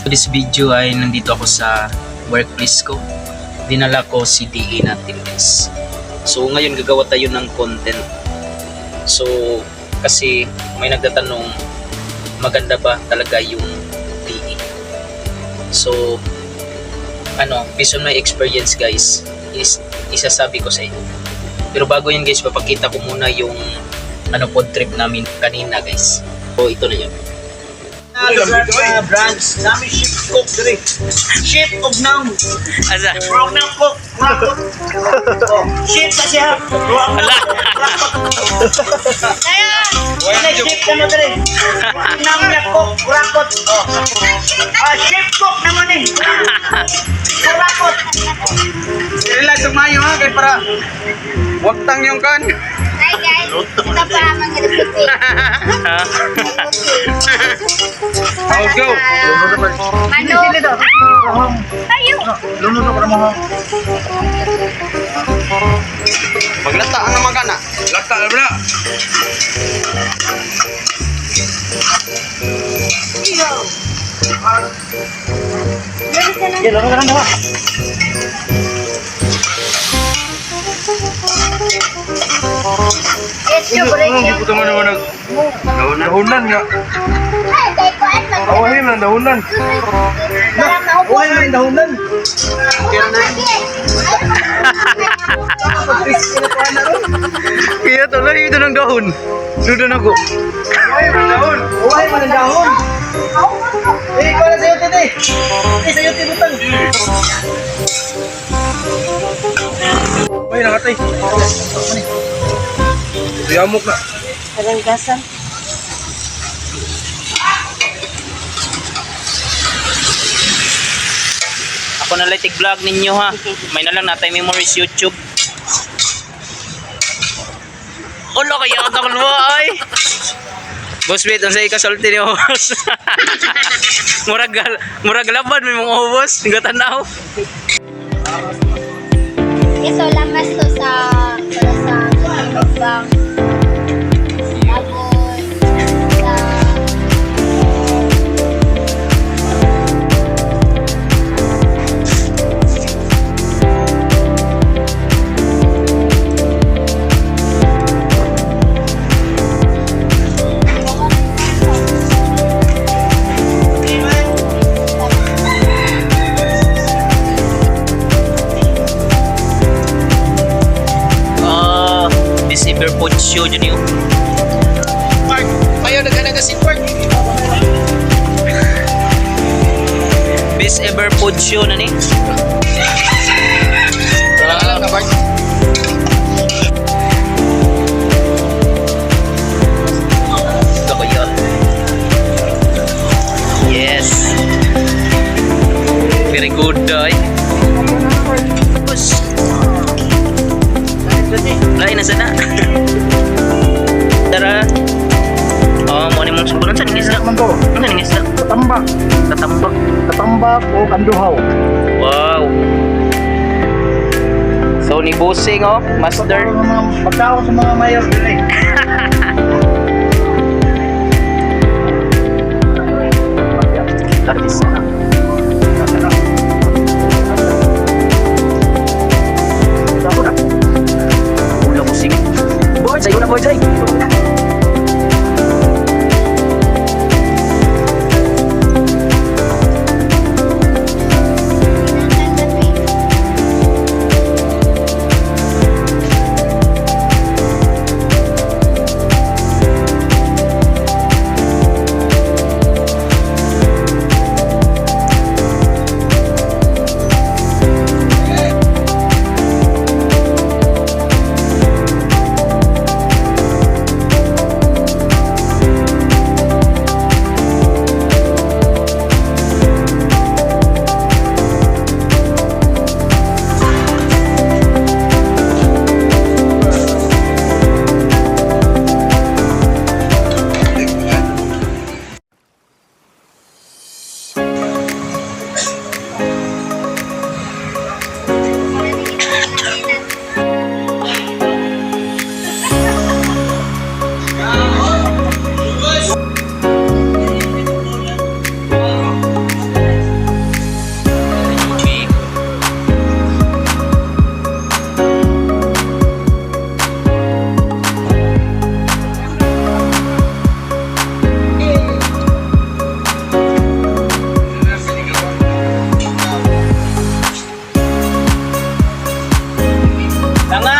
This video ay nandito ako sa workplace ko. Dinala ko si DE natin guys. So ngayon gagawa tayo ng content. So kasi may nagtatanong maganda ba talaga yung DE. So based on my experience guys, isasabi ko sa inyo. Pero bago yan guys, papakita ko muna yung pod trip namin kanina guys. So ito na yun. Branch namin ship cook diri. Ship of nang. Asa? From nang cook. Ship kasi ha. Kaya. Wala ship naman diri. Nang na cook, rakot. Ship cook naman eh. Rakot. Relax sumayo ha kay para waktang yung kan. Hi guys, ito pa mga recipe. Let's go. Mano. Ayo. Luno to para mo. Maglata ang naman kana. Lata na bra. Luno ka lang daw. Ito boleh. Ito man naman dahunan nga. Awahin ang dahunan. Uy, may dahunan. Kaya to lang ito ng dahon. Doon ako. Uy, may dahon. Uy, may dahon. Ikaw na sa'yo, tete. Sa'yo, tibutan. Uy, nakatay. Yamok na. Kalanggasan. Ako na lighting vlog ninyo ha. May na lang natay memories YouTube. Ulo kaya ako nakulwa ay. Boss wait, ang sa'yo kasulti ni boss. murag laban may mga boss. Nga tanaw. Ito lamas to sa bang. December food show dyan yun. Park. Payo nagkanaga si Park. Best ever food show na ni. Alam na Park. Ito ko yun. Yes. Very good day. Tapos lain na sana. Tara. Oh, mo ni mong suburan sa isla. Man to. Ano ning isla? Tatambak. Tatambak. Tatambak o kanduhaw. Wow. So ni Busing master. Pagkaon sa mga mayor dili. Artist na. Ulo Busing. Boy, sayo na boy, say.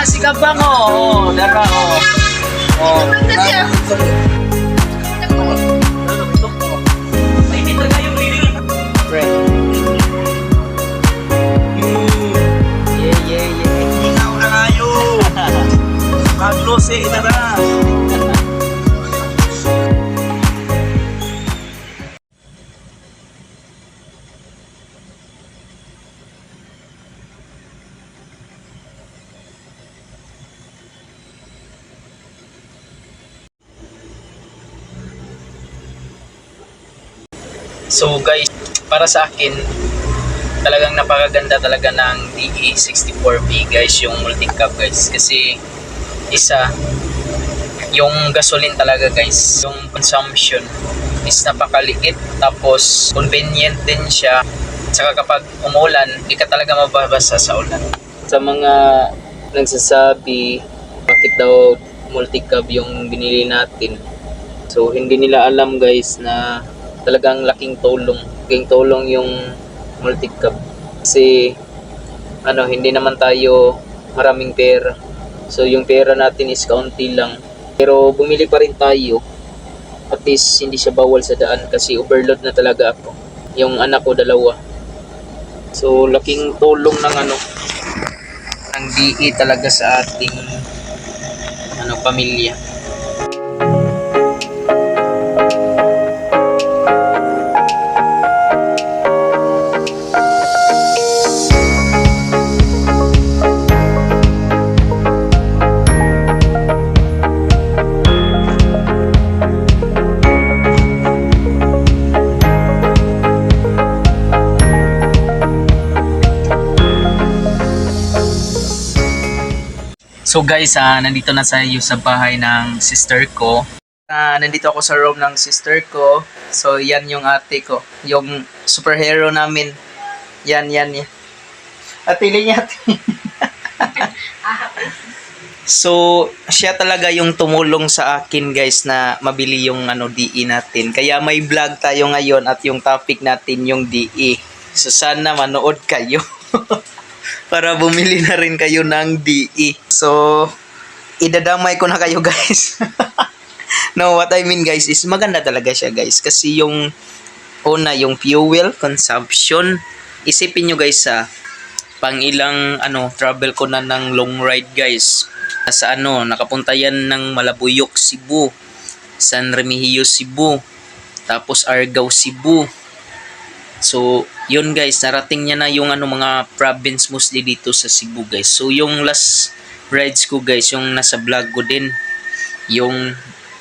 si Kabang oh. Dara oh. Oh. Pre. Yeah. Ikaw na kayo. Mag-close eh, tara. So guys, para sa akin, talagang napakaganda talaga ng DE64B guys, yung multi-cab guys. Kasi isa, yung gasoline talaga guys, yung consumption is napakaliit. Tapos convenient din siya. Saka kapag umulan, di ka talaga mababasa sa ulan. Sa mga nagsasabi, bakit daw multi-cab yung binili natin? So hindi nila alam guys na talagang laking tulong yung multi-cab. Kasi hindi naman tayo maraming pera. So yung pera natin is kaunti lang. Pero bumili pa rin tayo. At least hindi siya bawal sa daan kasi overload na talaga ako. Yung anak ko 2. So laking tulong ng ng DE talaga sa ating pamilya. So guys, nandito na tayo sa bahay ng sister ko. Nandito ako sa room ng sister ko. So yan yung ate ko. Yung superhero namin. Yan. Atili niya ate. So siya talaga yung tumulong sa akin guys na mabili yung DE natin. Kaya may vlog tayo ngayon at yung topic natin yung DE. So sana manood kayo. Para bumili na rin kayo ng DE. So, idadamay ko na kayo guys. No, what I mean guys is maganda talaga siya guys. Kasi yung yung fuel consumption. Isipin nyo guys pang ilang travel ko na ng long ride guys. Sa nakapunta yan ng Malabuyok, Cebu. San Remigio, Cebu. Tapos Argao, Cebu. So, yun guys, narating niya na yung mga province mostly dito sa Cebu guys. So, yung last rides ko guys, yung nasa vlog ko din, yung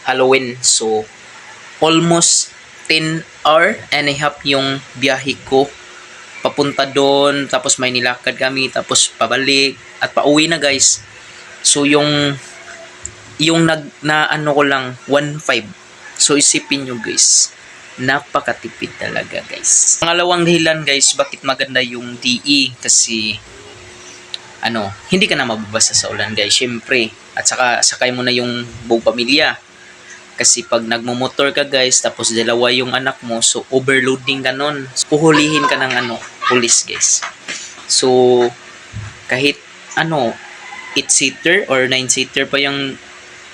Halloween. So, almost 10 hour and a half yung biyahe ko. Papunta doon, tapos may nilakad kami, tapos pabalik, at pauwi na guys. So, yung ko lang, 1.5. So, isipin nyo guys. Napakatipid talaga guys. Pangalawang dahilan guys bakit maganda yung DE kasi hindi ka na mababasa sa ulan guys syempre, at saka sakay mo na yung buong pamilya kasi pag nagmumotor ka guys tapos 2 yung anak mo, so overloading ka nun, puhulihin ka ng police guys. So kahit 8-seater or 9-seater pa yung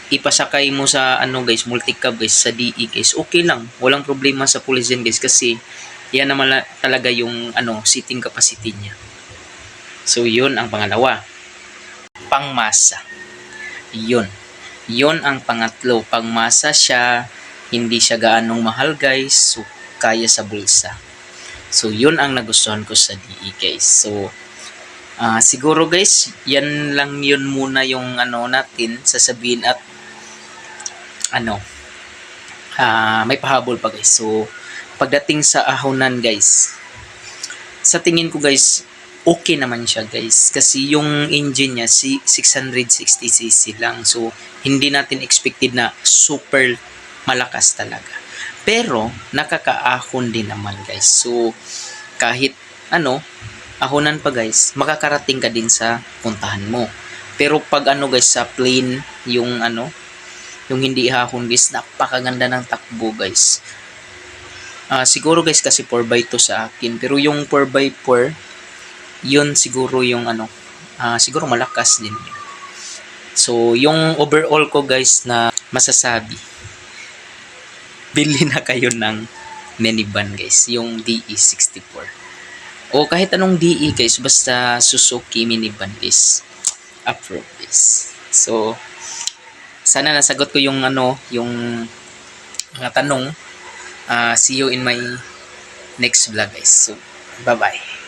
ipasakay mo sa guys, multi-cab guys, sa DE guys, okay lang, walang problema sa police yan guys kasi yan naman talaga yung seating capacity niya. So yun ang pangalawa. Pangmasa, yun ang pangatlo. Pangmasa siya, hindi siya gaanong mahal guys, so kaya sa bulsa. So yun ang nagustuhan ko sa DE guys. So siguro guys, yan lang yun muna yung natin sasabihin at may pahabol pa guys. So pagdating sa ahonan guys, sa tingin ko guys, okay naman siya guys kasi yung engine niya 660cc lang. So hindi natin expected na super malakas talaga, pero nakakaahon din naman guys. So kahit ahonan pa guys, makakarating ka din sa puntahan mo. Pero pag guys, sa plain yung yung hindi ihahon guys, napakaganda ng takbo guys. Siguro guys kasi 4x2 sa akin, pero yung 4x4 yun siguro yung siguro malakas din yun. So, yung overall ko guys na masasabi, bili na kayo ng minivan guys, yung DE64. O kahit anong DE guys, basta Suzuki minivan guys, approve guys. So, sana nasagot ko yung yung mga tanong. See you in my next vlog guys. So, bye-bye.